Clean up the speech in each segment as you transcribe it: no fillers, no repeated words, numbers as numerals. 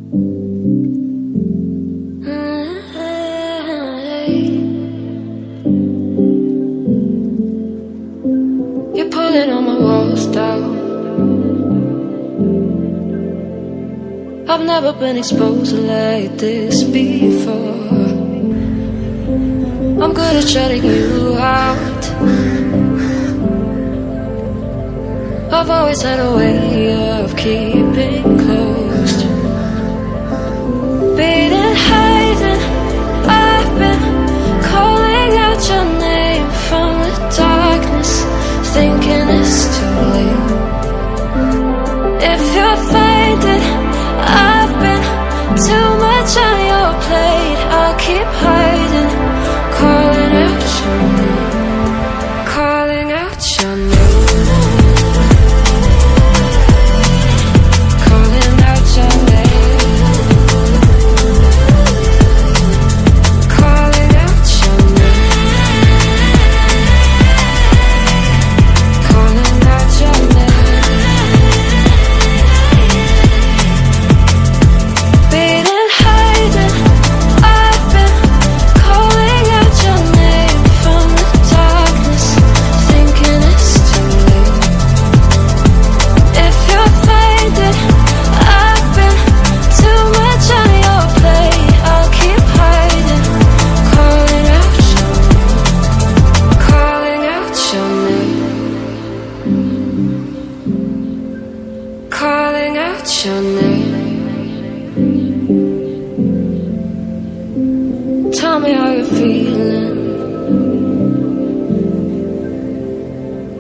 You're pulling on my walls down. I've never been exposed like this before. I'm good at shutting you out. I've always had a way of keeping closed. Beating, hiding, I've been calling out your name from the darkness, thinking it's too late. If you're finding I've been too much on your plate, I'll keep hiding, calling out your name, calling out your name. Calling out your name. Tell me how you're feeling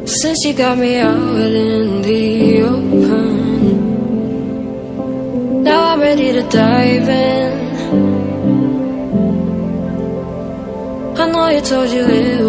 since you got me out in the open. Now I'm ready to dive in. I know you told you it